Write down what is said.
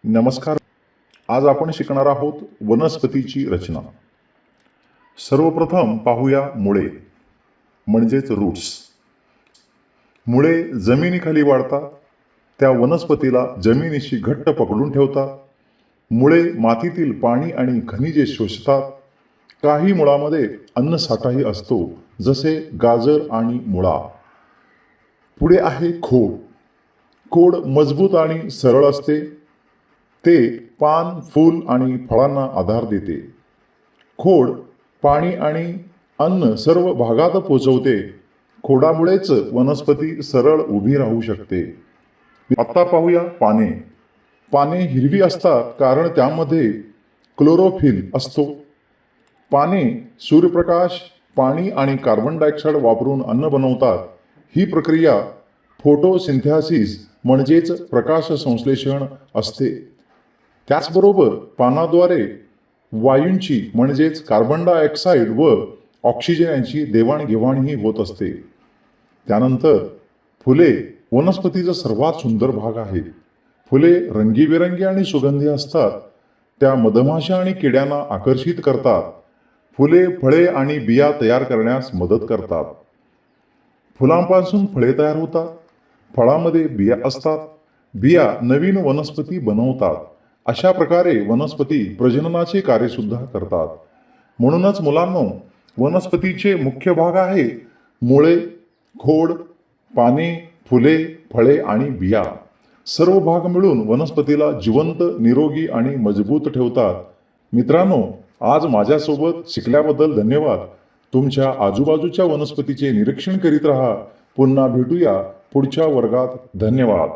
नमस्कार. आज आपण शिकणार आहोत वनस्पतीची रचना. सर्वप्रथम पाहूया मुळे म्हणजेच रूट्स. मुळे जमिनीखाली वाढतात. त्या वनस्पतीला जमिनीशी घट्ट पकडून ठेवतात. मुळे मातीतील पाणी आणि खनिजे शोषतात. काही मुळामध्ये अन्नसाठाही असतो, जसे गाजर आणि मुळा. पुढे आहे खोड. खोड मजबूत आणि सरळ असते. ते पान, फूल आणि फळांना आधार देते. खोड पाणी आणि अन्न सर्व भागात पोचवते. खोडामुळेच वनस्पती सरळ उभी राहू शकते. आता पाहूया पाने. पाने हिरवी असतात कारण त्यामध्ये क्लोरोफिल असतो. पाने सूर्यप्रकाश, पाणी आणि कार्बन डायऑक्साईड वापरून अन्न बनवतात. ही प्रक्रिया फोटोसिंथेसिस म्हणजेच प्रकाश संश्लेषण असते. त्याचबरोबर पानाद्वारे वायूंची म्हणजेच कार्बन डायऑक्साईड व ऑक्सिजन यांची देवाणघेवाणही होत असते. त्यानंतर फुले वनस्पतीचा सर्वात सुंदर भाग आहे. फुले रंगीबेरंगी आणि सुगंधी असतात. त्या मधमाशा आणि किड्यांना आकर्षित करतात. फुले फळे आणि बिया तयार करण्यास मदत करतात. फुलांपासून फळे तयार होतात. फळामध्ये बिया असतात. बिया नवीन वनस्पती बनवतात. अशा प्रकारे वनस्पती प्रजननाचे कार्य सुद्धा करतात. म्हणूनच मुलांनो, वनस्पतीचे मुख्य भाग आहे मुळे, खोड, पाने, फुले, फळे आणि बिया. सर्व भाग मिळून वनस्पतीला जिवंत, निरोगी आणि मजबूत ठेवतात. मित्रांनो, आज माझ्यासोबत शिकल्याबद्दल धन्यवाद. तुमच्या आजूबाजूच्या वनस्पतीचे निरीक्षण करीत राहा. पुन्हा भेटूया पुढच्या वर्गात. धन्यवाद.